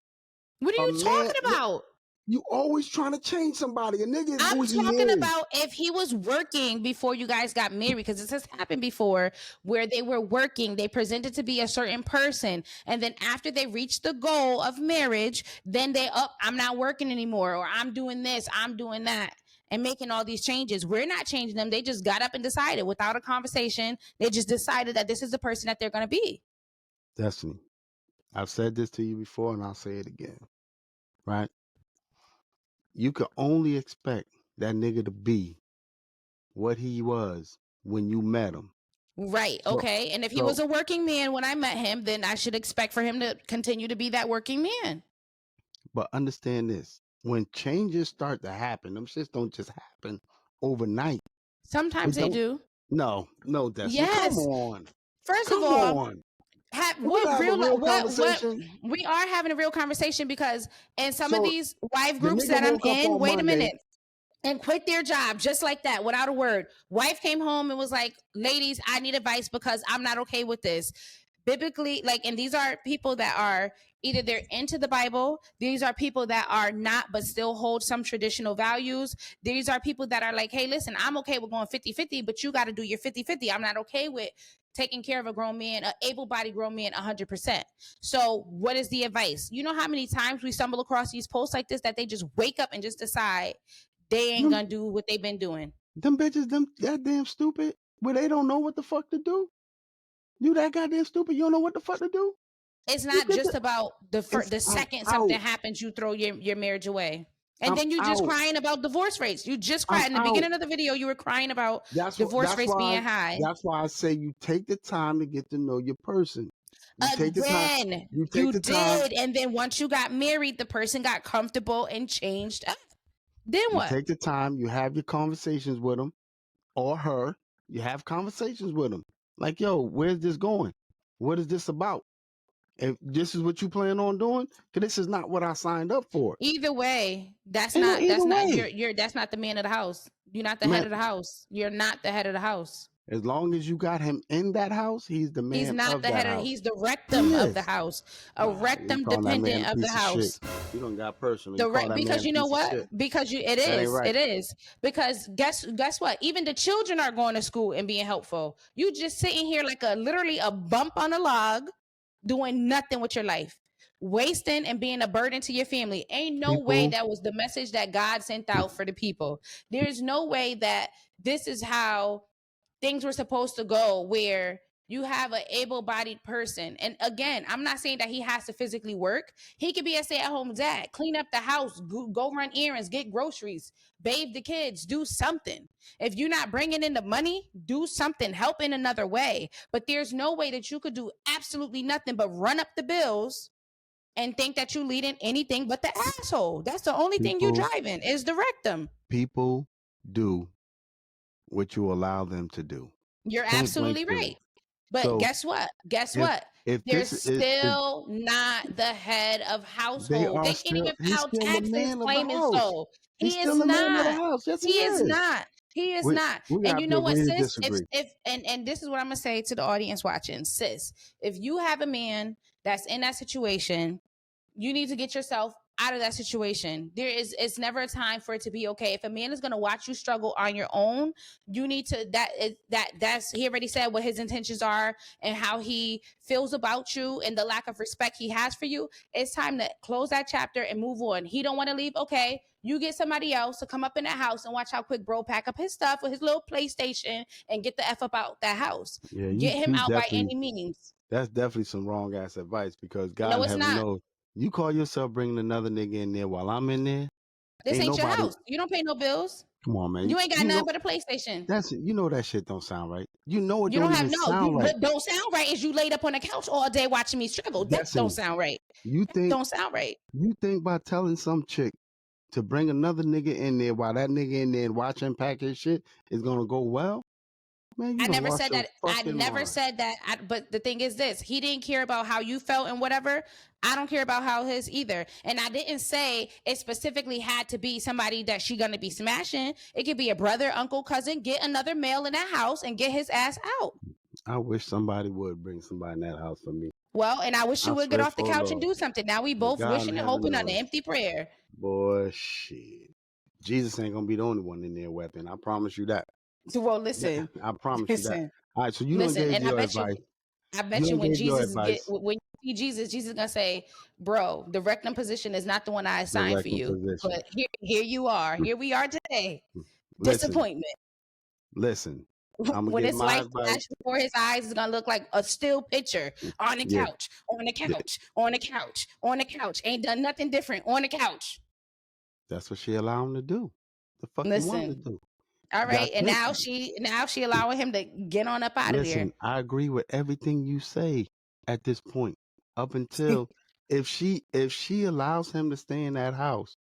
Speaker 2: What are
Speaker 1: A
Speaker 2: you
Speaker 1: man,
Speaker 2: talking about?
Speaker 1: you always trying to change somebody. A nigga is
Speaker 2: I'm
Speaker 1: who he
Speaker 2: talking
Speaker 1: is.
Speaker 2: about if he was working before you guys got married, because this has happened before where they were working, they presented to be a certain person, and then after they reached the goal of marriage, then I'm not working anymore, or I'm doing this, I'm doing that, and making all these changes. We're not changing them. They just got up and decided without a conversation. They just decided that this is the person that they're going to be.
Speaker 1: Destiny. I've said this to you before and I'll say it again. Right? You can only expect that nigga to be what he was when you met him.
Speaker 2: Right.
Speaker 1: So,
Speaker 2: Okay. And if he was
Speaker 1: so
Speaker 2: a working man when I met him, then I should expect for him to continue to be that working man.
Speaker 1: but understand this. When changes start to happen, them shits don't just happen overnight.
Speaker 2: Sometimes
Speaker 1: It
Speaker 2: they
Speaker 1: don't.
Speaker 2: do.
Speaker 1: No, Destiny. Come
Speaker 2: Yes.
Speaker 1: on.
Speaker 2: First of
Speaker 1: Come
Speaker 2: all,
Speaker 1: on. Can we
Speaker 2: what
Speaker 1: have a
Speaker 2: real
Speaker 1: real
Speaker 2: what
Speaker 1: conversation?
Speaker 2: we are having a real conversation, because in some of
Speaker 1: So
Speaker 2: these wife
Speaker 1: the
Speaker 2: groups
Speaker 1: nigga
Speaker 2: that I'm
Speaker 1: woke up
Speaker 2: in,
Speaker 1: on
Speaker 2: wait a
Speaker 1: Monday.
Speaker 2: minute, and quit their job just like that without a word. Wife came home and was like, ladies, I need advice because I'm not okay with this. Biblically, like, and these are people that are either they're into the Bible, these are people that are not but still hold some traditional values, these are people that are like, hey, listen, I'm okay with going 50-50, but you got to do your 50-50. I'm not okay with taking care of a grown man, an able-bodied grown man, 100%. So what is the advice? You know how many times we stumble across these posts like this that they just wake up and just decide they ain't
Speaker 1: Them,
Speaker 2: gonna do what they've been doing?
Speaker 1: them bitches, them that damn stupid, where they don't know what the fuck to do. You that goddamn stupid, you don't know what the fuck to do.
Speaker 2: It's
Speaker 1: You
Speaker 2: not
Speaker 1: get
Speaker 2: just
Speaker 1: the
Speaker 2: about
Speaker 1: it's
Speaker 2: the
Speaker 1: I'm
Speaker 2: second something
Speaker 1: out.
Speaker 2: happens, you throw your marriage away. And
Speaker 1: I'm
Speaker 2: then you just
Speaker 1: out.
Speaker 2: crying about divorce rates. You just
Speaker 1: I'm
Speaker 2: cried in the
Speaker 1: out.
Speaker 2: beginning of the video. You were crying about
Speaker 1: That's what
Speaker 2: divorce rates being high.
Speaker 1: that's why I say you take the time to get to know your person. You take the time.
Speaker 2: Again,
Speaker 1: You take
Speaker 2: you
Speaker 1: the time.
Speaker 2: did. And then once you got married, the person got comfortable and changed up. Then
Speaker 1: You
Speaker 2: what?
Speaker 1: take the time. You have your conversations with them or her. You have conversations with them. Like, yo, where's this going? What is this about? If this is what you plan on doing, because this is not what I signed up for.
Speaker 2: Either way, that's
Speaker 1: Ain't no
Speaker 2: not
Speaker 1: either way.
Speaker 2: you're that's not the man of the house. You're not the head
Speaker 1: Man,
Speaker 2: of the house. You're not the head of the house.
Speaker 1: as long as you got him in that house, he's the
Speaker 2: He's
Speaker 1: man
Speaker 2: not
Speaker 1: of
Speaker 2: the
Speaker 1: that
Speaker 2: head of
Speaker 1: house.
Speaker 2: he's the
Speaker 1: He
Speaker 2: rectum of the
Speaker 1: is.
Speaker 2: house. A
Speaker 1: You
Speaker 2: rectum
Speaker 1: calling that man
Speaker 2: dependent
Speaker 1: a
Speaker 2: of the
Speaker 1: piece of shit.
Speaker 2: house.
Speaker 1: You don't got personal. You call
Speaker 2: Direct
Speaker 1: that man
Speaker 2: because
Speaker 1: a
Speaker 2: you know
Speaker 1: piece of
Speaker 2: what?
Speaker 1: shit.
Speaker 2: Because it
Speaker 1: That ain't
Speaker 2: is.
Speaker 1: right.
Speaker 2: It is. Because guess what? Even the children are going to school and being helpful. You just sitting here like literally a bump on a log, doing nothing with your life. Wasting and being a burden to your family. Ain't no way that was the message that God sent out for the people. There's no way that this is how things were supposed to go, where you have an able-bodied person. And again, I'm not saying that he has to physically work. He could be a stay-at-home dad, clean up the house, go run errands, get groceries, bathe the kids, do something. If you're not bringing in the money, do something, help in another way. But there's no way that you could do absolutely nothing but run up the bills and think that you leading anything but the asshole. That's the only thing you driving is the rectum.
Speaker 1: People do what you allow them to do.
Speaker 2: You're
Speaker 1: Point
Speaker 2: absolutely
Speaker 1: blank,
Speaker 2: right. But
Speaker 1: so
Speaker 2: guess what? Guess what?
Speaker 1: if
Speaker 2: They're
Speaker 1: this is, if
Speaker 2: still not the head of
Speaker 1: they
Speaker 2: household.
Speaker 1: are
Speaker 2: They can't
Speaker 1: still,
Speaker 2: even
Speaker 1: he's
Speaker 2: file
Speaker 1: still the
Speaker 2: taxes
Speaker 1: man of the
Speaker 2: claiming
Speaker 1: house.
Speaker 2: so.
Speaker 1: He's
Speaker 2: He is
Speaker 1: still the man of the
Speaker 2: not.
Speaker 1: house. Yes, he
Speaker 2: He is
Speaker 1: is.
Speaker 2: not. He is
Speaker 1: We
Speaker 2: not.
Speaker 1: we
Speaker 2: And
Speaker 1: have
Speaker 2: you
Speaker 1: to
Speaker 2: know what,
Speaker 1: agree to
Speaker 2: sis?
Speaker 1: disagree.
Speaker 2: If and this is what I'm gonna say to the audience watching, sis. If you have a man that's in that situation, you need to get yourself out of that situation. It's never a time for it to be okay. If a man is going to watch you struggle on your own, you need to that's he already said what his intentions are and how he feels about you and the lack of respect he has for you. It's time to close that chapter and move on. He don't want to leave, okay? You get somebody else to come up in that house and watch how quick bro pack up his stuff with his little PlayStation and get the F up out that house.
Speaker 1: Yeah,
Speaker 2: Get him
Speaker 1: you
Speaker 2: out by
Speaker 1: definitely,
Speaker 2: any means.
Speaker 1: that's definitely some wrong ass advice, because God
Speaker 2: No,
Speaker 1: in
Speaker 2: it's
Speaker 1: heaven
Speaker 2: not.
Speaker 1: knows you call yourself bringing another nigga in there while I'm in there.
Speaker 2: This
Speaker 1: Ain't
Speaker 2: ain't your
Speaker 1: nobody.
Speaker 2: house. You don't pay no bills.
Speaker 1: Come on, man.
Speaker 2: You ain't got
Speaker 1: You
Speaker 2: nothing
Speaker 1: know
Speaker 2: but a PlayStation.
Speaker 1: that shit don't sound right. You know it
Speaker 2: You
Speaker 1: don't
Speaker 2: don't
Speaker 1: even
Speaker 2: have no.
Speaker 1: sound
Speaker 2: You
Speaker 1: right.
Speaker 2: what don't sound right is you laid up on the couch all day watching me struggle. That don't
Speaker 1: Destiny,
Speaker 2: sound right.
Speaker 1: you think
Speaker 2: Don't sound right.
Speaker 1: you think by telling some chick to bring another nigga in there while that nigga in there watching pack his shit is gonna go well? Man, you
Speaker 2: I
Speaker 1: done
Speaker 2: never
Speaker 1: lost
Speaker 2: said
Speaker 1: your
Speaker 2: that. I
Speaker 1: fucking
Speaker 2: never
Speaker 1: mind.
Speaker 2: said that. But the thing is this: he didn't care about how you felt and whatever. I don't care about how his either. And I didn't say it specifically had to be somebody that she gonna be smashing. It could be a brother, uncle, cousin. Get another male in that house and get his ass out.
Speaker 1: I wish somebody would bring somebody in that house for me.
Speaker 2: Well, and I wish you
Speaker 1: I
Speaker 2: would get
Speaker 1: swear
Speaker 2: off the
Speaker 1: for the
Speaker 2: couch and
Speaker 1: Lord.
Speaker 2: do something. Now we
Speaker 1: But
Speaker 2: both
Speaker 1: God in
Speaker 2: wishing and
Speaker 1: heaven
Speaker 2: hoping on an
Speaker 1: knows.
Speaker 2: empty prayer.
Speaker 1: Boy, shit. Jesus ain't gonna be the only one in there weapon. I promise you that.
Speaker 2: Well, listen,
Speaker 1: I promise you that.
Speaker 2: listen,
Speaker 1: All right, so you done
Speaker 2: listen,
Speaker 1: gave
Speaker 2: and I
Speaker 1: your
Speaker 2: bet
Speaker 1: advice.
Speaker 2: you, I
Speaker 1: You
Speaker 2: bet you
Speaker 1: done
Speaker 2: when
Speaker 1: gave your
Speaker 2: Jesus get
Speaker 1: advice.
Speaker 2: when you see Jesus, Jesus gonna say, "Bro, the rectum position is not the one I
Speaker 1: The
Speaker 2: assigned for
Speaker 1: rectum
Speaker 2: you,
Speaker 1: position.
Speaker 2: but here you are. Here we are today.
Speaker 1: Listen,
Speaker 2: Disappointment.
Speaker 1: listen. I'm gonna
Speaker 2: When
Speaker 1: give
Speaker 2: this
Speaker 1: my
Speaker 2: life
Speaker 1: advice.
Speaker 2: flash before his eyes, is gonna look like a still picture on the
Speaker 1: Yeah,
Speaker 2: couch, on the couch, on the couch, on the couch. Ain't done nothing different on the couch.
Speaker 1: that's what she allowed him to do. The fuck you want to
Speaker 2: Listen,
Speaker 1: do?
Speaker 2: all
Speaker 1: Got
Speaker 2: right, and
Speaker 1: ten.
Speaker 2: now she allowing him to get on up out of there.
Speaker 1: Listen, I agree with everything you say at this point. Up until if she allows him to stay in that house,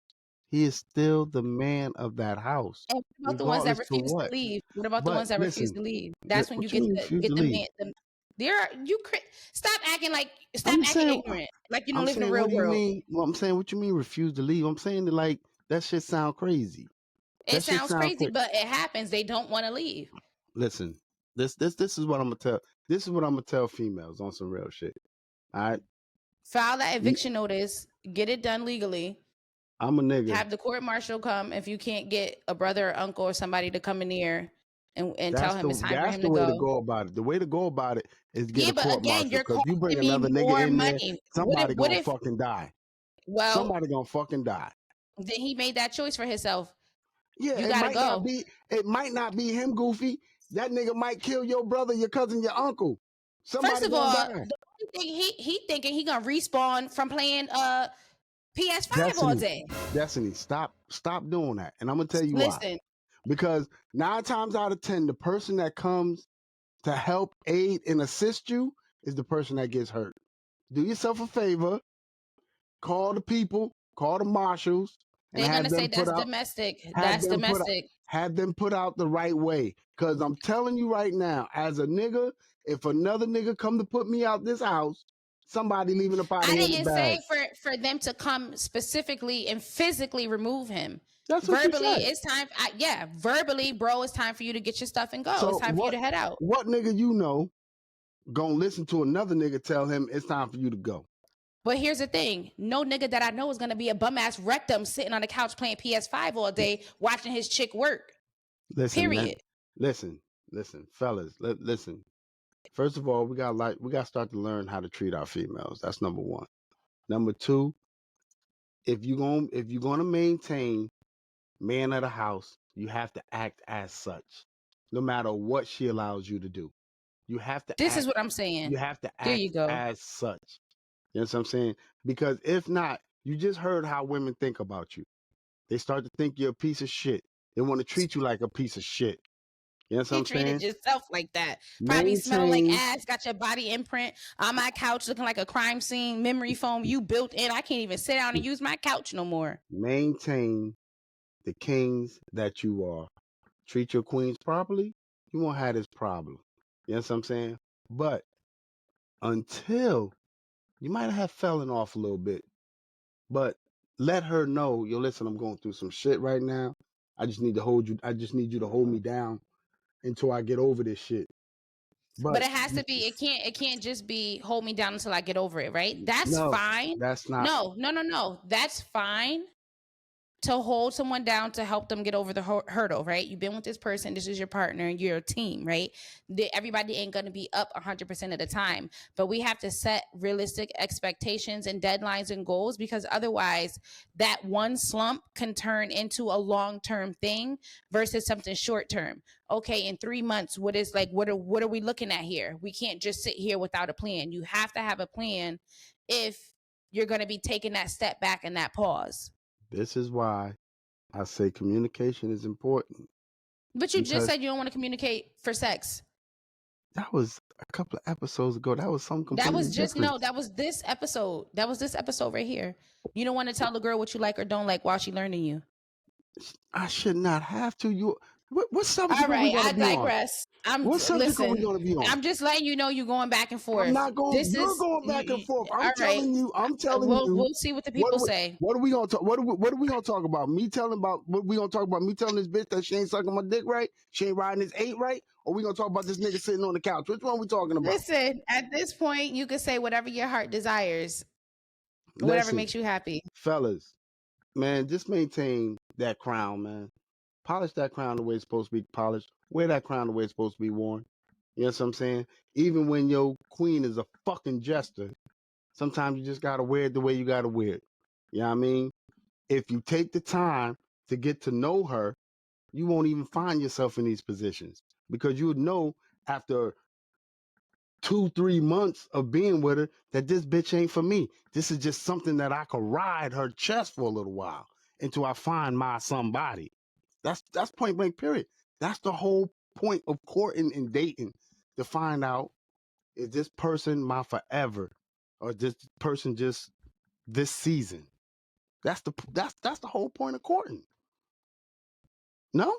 Speaker 1: he is still the man of that house,
Speaker 2: And what about the ones that
Speaker 1: regardless to
Speaker 2: refuse to
Speaker 1: what.
Speaker 2: leave? What about the
Speaker 1: But
Speaker 2: ones that refuse
Speaker 1: listen,
Speaker 2: to leave? That's when you
Speaker 1: what you mean refuse
Speaker 2: get
Speaker 1: to
Speaker 2: the
Speaker 1: leave?
Speaker 2: man. There are you. Stop
Speaker 1: I'm
Speaker 2: acting
Speaker 1: saying,
Speaker 2: ignorant, like you don't
Speaker 1: I'm
Speaker 2: live in the
Speaker 1: saying, what
Speaker 2: real
Speaker 1: do you
Speaker 2: world.
Speaker 1: mean? Well, I'm saying, what you mean refuse to leave? I'm saying that like that shit sound crazy.
Speaker 2: It
Speaker 1: That shit
Speaker 2: sounds
Speaker 1: sound
Speaker 2: crazy,
Speaker 1: crazy.
Speaker 2: but it happens. They don't want to leave.
Speaker 1: Listen, this is what I'm gonna tell. This is what I'm gonna tell females on some real shit. All right,
Speaker 2: File that eviction notice. Get it done legally.
Speaker 1: I'm a nigga.
Speaker 2: Have the court marshal come if you can't get a brother or uncle or somebody to come in here and tell him it's time for
Speaker 1: That's
Speaker 2: him
Speaker 1: the
Speaker 2: to
Speaker 1: way to
Speaker 2: go.
Speaker 1: go about it. The way to go about it is get
Speaker 2: Yeah,
Speaker 1: a
Speaker 2: but
Speaker 1: court
Speaker 2: again,
Speaker 1: martial.
Speaker 2: you're
Speaker 1: Because you bring
Speaker 2: costing me
Speaker 1: another nigga
Speaker 2: more
Speaker 1: in there,
Speaker 2: money.
Speaker 1: somebody
Speaker 2: What
Speaker 1: gonna
Speaker 2: if?
Speaker 1: fucking die.
Speaker 2: Well,
Speaker 1: Somebody gonna fucking die.
Speaker 2: then he made that choice for himself.
Speaker 1: Yeah,
Speaker 2: You
Speaker 1: it
Speaker 2: gotta
Speaker 1: might not
Speaker 2: go.
Speaker 1: be. It might not be him, Goofy. That nigga might kill your brother, your cousin, your uncle.
Speaker 2: First
Speaker 1: Somebody
Speaker 2: of
Speaker 1: gonna
Speaker 2: all,
Speaker 1: die.
Speaker 2: the only thing he thinking he gonna respawn from playing PS5 all day.
Speaker 1: Destiny, stop doing that. And I'm gonna tell you why.
Speaker 2: Listen,
Speaker 1: Because 9 times out of 10, the person that comes to help, aid, and assist you is the person that gets hurt. Do yourself a favor, call the people, call the marshals, and
Speaker 2: they're
Speaker 1: have
Speaker 2: gonna say
Speaker 1: them put
Speaker 2: that's
Speaker 1: out,
Speaker 2: domestic.
Speaker 1: have
Speaker 2: That's
Speaker 1: them put out,
Speaker 2: domestic.
Speaker 1: have them put out the right way. Cause I'm telling you right now, as a nigga, if another nigga come to put me out this house, somebody leaving up out of
Speaker 2: I
Speaker 1: here in the
Speaker 2: didn't say
Speaker 1: bag.
Speaker 2: for them to come specifically and physically remove him.
Speaker 1: That's what you
Speaker 2: Verbally,
Speaker 1: said.
Speaker 2: it's time. Verbally, bro, it's time for you to get your stuff and go.
Speaker 1: So
Speaker 2: It's time for you to head out.
Speaker 1: what nigga you know gonna listen to another nigga tell him it's time for you to go?
Speaker 2: But here's the thing: no nigga that I know is gonna be a bum ass rectum sitting on the couch playing PS5 all day watching his chick work.
Speaker 1: Listen,
Speaker 2: Period.
Speaker 1: man. Listen, fellas. Listen. First of all, we gotta start to learn how to treat our females. That's number one. Number two, if you're gonna maintain man of the house, you have to act as such, no matter what she allows you to do. You have to
Speaker 2: This
Speaker 1: act.
Speaker 2: is what I'm saying.
Speaker 1: You have to
Speaker 2: There
Speaker 1: act
Speaker 2: you go.
Speaker 1: as such. You know what I'm saying? Because if not, you just heard how women think about you. They start to think you're a piece of shit. They want to treat you like a piece of shit. You know what
Speaker 2: You
Speaker 1: I'm
Speaker 2: treated
Speaker 1: saying?
Speaker 2: yourself like that. Probably smelling like
Speaker 1: Maintain,
Speaker 2: ass, got your body imprint on my couch looking like a crime scene, memory foam you built in. I can't even sit down and use my couch no more.
Speaker 1: maintain the kings that you are. Treat your queens properly, you won't have this problem. You know what I'm saying? But until you might have fallen off a little bit, but let her know, yo, listen, I'm going through some shit right now. I just need you to hold me down until I get over this shit.
Speaker 2: But
Speaker 1: But
Speaker 2: it has to be, it can't just be hold me down until I get over it, right? That's
Speaker 1: no,
Speaker 2: fine.
Speaker 1: that's not.
Speaker 2: No. That's fine to hold someone down to help them get over the hurdle, right? You've been with this person, this is your partner, and you're a team, right? Everybody ain't going to be up 100% of the time, but we have to set realistic expectations and deadlines and goals, because otherwise that one slump can turn into a long-term thing versus something short-term. Okay, in 3 months, what are we looking at here? We can't just sit here without a plan. You have to have a plan if you're going to be taking that step back and that pause.
Speaker 1: This is why I say communication is important.
Speaker 2: But you just
Speaker 1: Because
Speaker 2: said you don't want to communicate for sex.
Speaker 1: that was a couple of episodes ago. That was something
Speaker 2: That
Speaker 1: completely
Speaker 2: was just
Speaker 1: different.
Speaker 2: no, that was this episode. That was this episode right here. You don't want to tell the girl what you like or don't like while she learning you.
Speaker 1: I should not have to. What subject
Speaker 2: All
Speaker 1: are we
Speaker 2: right,
Speaker 1: going
Speaker 2: I
Speaker 1: to be on?
Speaker 2: digress.
Speaker 1: What subject are we
Speaker 2: Listen.
Speaker 1: going to be on?
Speaker 2: I'm just letting you know you're going back and forth.
Speaker 1: I'm not going.
Speaker 2: This
Speaker 1: You're
Speaker 2: is
Speaker 1: going back and forth. I'm
Speaker 2: all right.
Speaker 1: telling you. I'm telling you.
Speaker 2: We'll see what the people say.
Speaker 1: What are we going to talk? What are we going to talk about? Me telling about what we going to talk about? Me telling this bitch that she ain't sucking my dick right? She ain't riding this eight right? Or we going to talk about this nigga sitting on the couch? Which one we talking about?
Speaker 2: Listen, at this point, you can say whatever your heart desires, whatever
Speaker 1: Listen,
Speaker 2: makes you happy.
Speaker 1: fellas, man, just maintain that crown, man. Polish that crown the way it's supposed to be polished. Wear that crown the way it's supposed to be worn. You know what I'm saying? Even when your queen is a fucking jester, sometimes you just gotta wear it the way you gotta wear it. You know what I mean? If you take the time to get to know her, you won't even find yourself in these positions, because you would know after 2, 3 months of being with her that this bitch ain't for me. This is just something that I could ride her chest for a little while until I find my somebody. That's point blank period. That's the whole point of courting and dating, to find out, is this person my forever, or this person just this season. That's the whole point of courting. No?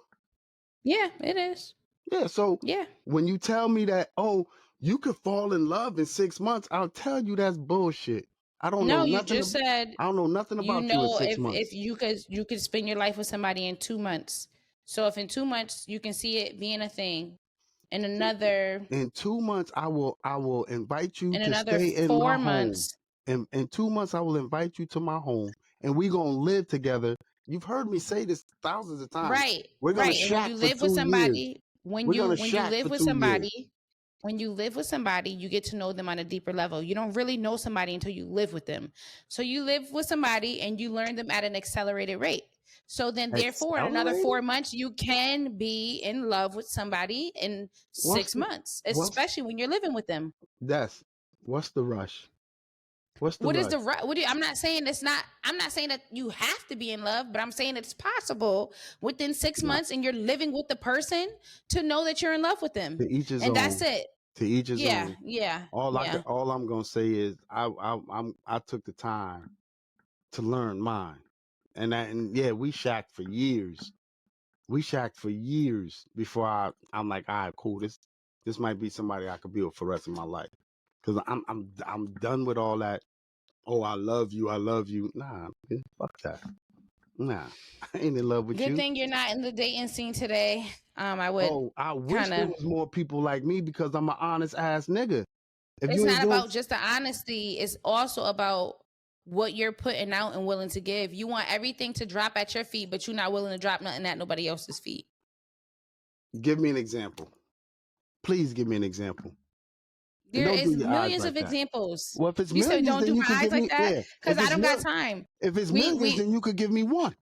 Speaker 2: Yeah, it is.
Speaker 1: Yeah. So
Speaker 2: Yeah.
Speaker 1: when you tell me that, oh, you could fall in love in 6 months, I'll tell you that's bullshit. I don't know
Speaker 2: No, you
Speaker 1: nothing.
Speaker 2: just said
Speaker 1: I don't know nothing
Speaker 2: you
Speaker 1: about you in
Speaker 2: know
Speaker 1: six
Speaker 2: if
Speaker 1: months.
Speaker 2: you could spend your life with somebody in 2 months. So if in 2 months you can see it being a thing, in another
Speaker 1: In 2 months, I will invite you
Speaker 2: in
Speaker 1: to
Speaker 2: another
Speaker 1: stay in my
Speaker 2: 4
Speaker 1: home.
Speaker 2: months,
Speaker 1: In 2 months, I will invite you to my home, and we gonna live together. You've heard me say this thousands of times.
Speaker 2: right,
Speaker 1: We're gonna
Speaker 2: right. And when
Speaker 1: shack
Speaker 2: you
Speaker 1: for
Speaker 2: live with
Speaker 1: 2 years.
Speaker 2: somebody,
Speaker 1: We're gonna
Speaker 2: when you
Speaker 1: shack
Speaker 2: live
Speaker 1: for
Speaker 2: with
Speaker 1: 2 years.
Speaker 2: somebody, when you live with somebody, you get to know them on a deeper level. You don't really know somebody until you live with them. So you live with somebody and you learn them at an accelerated rate. So then, therefore, in another
Speaker 1: Accelerated?
Speaker 2: 4 months, you can be in love with somebody in
Speaker 1: What's
Speaker 2: 6
Speaker 1: the
Speaker 2: months,
Speaker 1: what's
Speaker 2: especially when you're living with them.
Speaker 1: that's what's the rush? What's the
Speaker 2: What is
Speaker 1: rush?
Speaker 2: the right? I'm not saying it's not. I'm not saying that you have to be in love, but I'm saying it's possible within 6 months, and you're living with the person, to know that you're in love with them,
Speaker 1: To each his
Speaker 2: and that's
Speaker 1: own.
Speaker 2: it.
Speaker 1: To each his
Speaker 2: Yeah,
Speaker 1: own.
Speaker 2: yeah,
Speaker 1: All
Speaker 2: yeah.
Speaker 1: all I'm gonna say is I took the time to learn mine, and yeah, we shacked for years. We shacked for years before I'm like, all right, cool. This might be somebody I could be with for the rest of my life. Cause I'm done with all that. Oh, I love you. Nah, man, fuck that. Nah, I ain't in love with
Speaker 2: Good
Speaker 1: you.
Speaker 2: thing you're not in the dating scene today. I would
Speaker 1: Oh, I wish
Speaker 2: kind
Speaker 1: there
Speaker 2: of.
Speaker 1: was more people like me because I'm an honest ass nigga. If
Speaker 2: It's
Speaker 1: you ain't
Speaker 2: not
Speaker 1: doing,
Speaker 2: about just the honesty. It's also about what you're putting out and willing to give. You want everything to drop at your feet, but you're not willing to drop nothing at nobody else's feet.
Speaker 1: give me an example. Please give me an example. And
Speaker 2: There
Speaker 1: don't do
Speaker 2: is
Speaker 1: your eyes
Speaker 2: millions
Speaker 1: like
Speaker 2: of
Speaker 1: that.
Speaker 2: examples.
Speaker 1: Well, if it's
Speaker 2: You said
Speaker 1: millions,
Speaker 2: don't
Speaker 1: then
Speaker 2: do
Speaker 1: you
Speaker 2: my
Speaker 1: could
Speaker 2: eyes
Speaker 1: give
Speaker 2: like
Speaker 1: me
Speaker 2: that because
Speaker 1: If
Speaker 2: I
Speaker 1: it's
Speaker 2: don't got time.
Speaker 1: if it's millions, then you could give me one.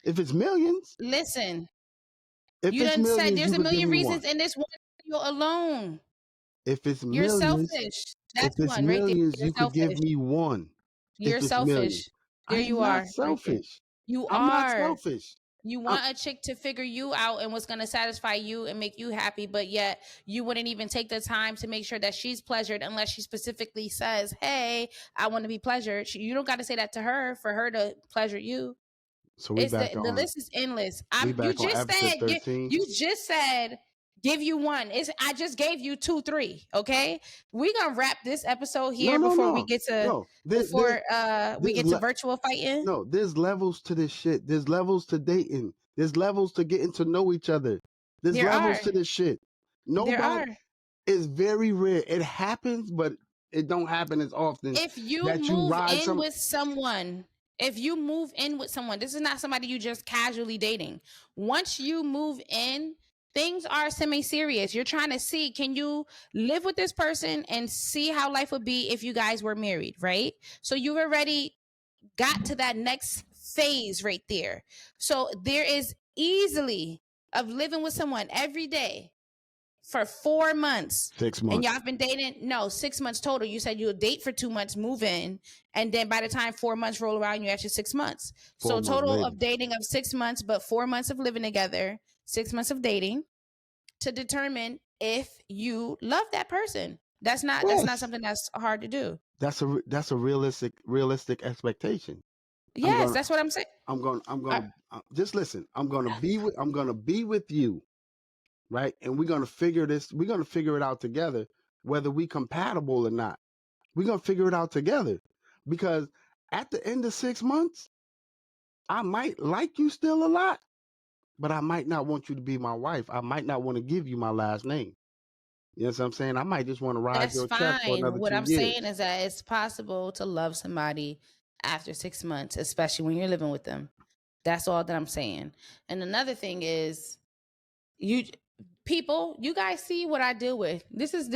Speaker 1: If it's millions,
Speaker 2: Listen.
Speaker 1: if
Speaker 2: You
Speaker 1: it's
Speaker 2: done said
Speaker 1: millions,
Speaker 2: there's
Speaker 1: you
Speaker 2: a
Speaker 1: could give
Speaker 2: million
Speaker 1: me one.
Speaker 2: reasons in this one video alone.
Speaker 1: If it's
Speaker 2: You're
Speaker 1: millions,
Speaker 2: selfish.
Speaker 1: if
Speaker 2: That's
Speaker 1: it's
Speaker 2: one right there.
Speaker 1: millions,
Speaker 2: You're
Speaker 1: you could give
Speaker 2: selfish.
Speaker 1: me one.
Speaker 2: You're
Speaker 1: If it's millions,
Speaker 2: selfish.
Speaker 1: I
Speaker 2: There
Speaker 1: am
Speaker 2: you
Speaker 1: not
Speaker 2: are, right there.
Speaker 1: selfish.
Speaker 2: You
Speaker 1: I'm not
Speaker 2: are.
Speaker 1: selfish.
Speaker 2: You
Speaker 1: I'm,
Speaker 2: want a chick to figure you out and what's going to satisfy you and make you happy, but yet you wouldn't even take the time to make sure that she's pleasured unless she specifically says, hey, I want to be pleasured. You don't got to say that to her for her to pleasure you.
Speaker 1: so we back
Speaker 2: The
Speaker 1: on
Speaker 2: list is endless.
Speaker 1: we
Speaker 2: You
Speaker 1: back on
Speaker 2: just
Speaker 1: episode
Speaker 2: said
Speaker 1: 13.
Speaker 2: you just said give you one. I just gave you 2, 3. Okay, we gonna wrap this episode here before we get to
Speaker 1: No. There's
Speaker 2: virtual fighting.
Speaker 1: no. There's levels to this shit. There's levels to dating. There's levels to getting to know each other. There's
Speaker 2: There
Speaker 1: levels
Speaker 2: are.
Speaker 1: to this shit.
Speaker 2: There
Speaker 1: Nobody.
Speaker 2: are.
Speaker 1: It's very rare. It happens, but it don't happen as often
Speaker 2: If you
Speaker 1: that you
Speaker 2: move
Speaker 1: ride
Speaker 2: in
Speaker 1: some.
Speaker 2: with someone, this is not somebody you just casually dating. Once you move in, things are semi-serious. You're trying to see, can you live with this person and see how life would be if you guys were married, right? So you've already got to that next phase right there. So there is easily of living with someone every day for 4 months.
Speaker 1: 6 months.
Speaker 2: And y'all been dating? No, 6 months total. You said you'll date for 2 months, move in, and then by the time 4 months roll around, you actually 6 months.
Speaker 1: 4
Speaker 2: So
Speaker 1: months
Speaker 2: total
Speaker 1: later.
Speaker 2: of dating of 6 months, but 4 months of living together, 6 months of dating to determine if you love that person. That's not something that's hard to do.
Speaker 1: That's a realistic expectation.
Speaker 2: Yes, that's what I'm saying.
Speaker 1: I'm gonna just listen. I'm gonna be with you, right? And we're gonna figure it out together, whether we compatible or not. We're gonna figure it out together. Because at the end of 6 months, I might like you still a lot, but I might not want you to be my wife. I might not want to give you my last name. You know what I'm saying? I might just want to ride
Speaker 2: That's
Speaker 1: your check for
Speaker 2: fine.
Speaker 1: another
Speaker 2: What
Speaker 1: 2
Speaker 2: I'm
Speaker 1: years.
Speaker 2: saying is that it's possible to love somebody after 6 months, especially when you're living with them. That's all that I'm saying. And another thing is, you guys see what I deal with. This is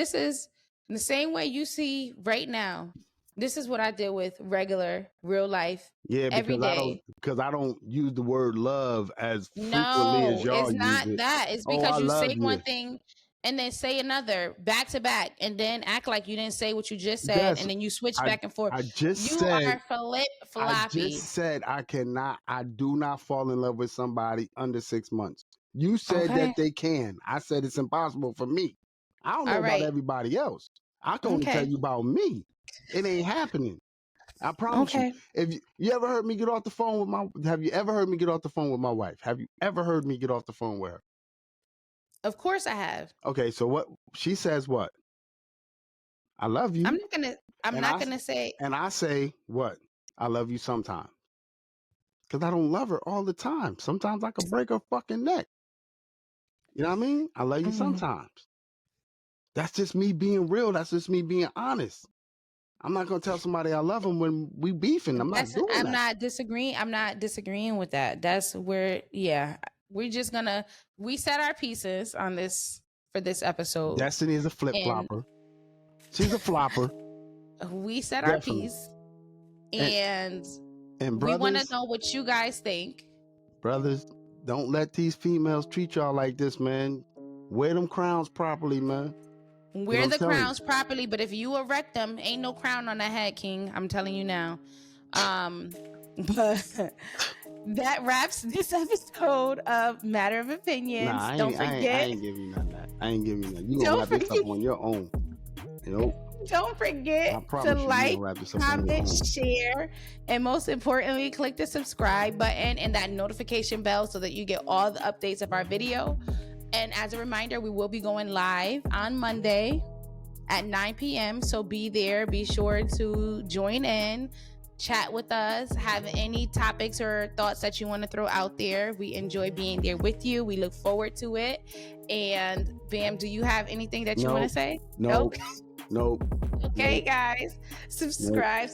Speaker 2: in the same way you see right now. This is what I deal with regular, real life.
Speaker 1: Yeah,
Speaker 2: every
Speaker 1: because
Speaker 2: day.
Speaker 1: I don't use the word love as frequently as
Speaker 2: No,
Speaker 1: y'all
Speaker 2: it's
Speaker 1: use
Speaker 2: not
Speaker 1: it.
Speaker 2: that. It's
Speaker 1: Oh, I
Speaker 2: because you
Speaker 1: love
Speaker 2: say
Speaker 1: you.
Speaker 2: one thing and then say another back to back and then act like you didn't say what you just said
Speaker 1: Yes,
Speaker 2: and then you switch
Speaker 1: I
Speaker 2: back and forth.
Speaker 1: I just
Speaker 2: You
Speaker 1: said
Speaker 2: are floppy.
Speaker 1: I do not fall in love with somebody under 6 months. You said
Speaker 2: Okay.
Speaker 1: that they can. I said it's impossible for me. I don't know
Speaker 2: All
Speaker 1: about
Speaker 2: right.
Speaker 1: everybody else. I can only tell
Speaker 2: Okay.
Speaker 1: you about me. It ain't happening. I promise you.
Speaker 2: Okay.
Speaker 1: If you ever heard me get off the phone with have you ever heard me get off the phone with my wife? Have you ever heard me get off the phone with her?
Speaker 2: Of course I have.
Speaker 1: Okay, so what she says what? I love you.
Speaker 2: I'm not gonna say
Speaker 1: And I say what? I love you sometimes. Because I don't love her all the time. Sometimes I could break her fucking neck. You know what I mean? I love you sometimes. That's just me being real. That's just me being honest. I'm not gonna tell somebody I love them when we beefing. I'm not doing that.
Speaker 2: I'm not disagreeing with that. That's where, yeah. We set our pieces on this for this episode.
Speaker 1: Destiny is a flip flopper. She's a flopper.
Speaker 2: We set our piece. And
Speaker 1: brothers,
Speaker 2: we want to know what you guys think.
Speaker 1: Brothers, don't let these females treat y'all like this, man. Wear them crowns properly, man.
Speaker 2: Wear the crowns properly, but if you erect them, ain't no crown on that head, King. I'm telling you now. But that wraps this episode of Matter of Opinions.
Speaker 1: Nah,
Speaker 2: don't forget.
Speaker 1: I ain't giving you none of that. I ain't giving you none. You gonna wrap this up on your own. You know?
Speaker 2: Don't forget to like, comment, share, and most importantly, click the subscribe button and that notification bell so that you get all the updates of our video. And as a reminder, we will be going live on Monday at 9 p.m. So be there. Be sure to join in, chat with us, have any topics or thoughts that you want to throw out there. We enjoy being there with you. We look forward to it. And Bam, do you have anything that you want to say?
Speaker 1: Nope. Nope.
Speaker 2: Okay, guys. Subscribe.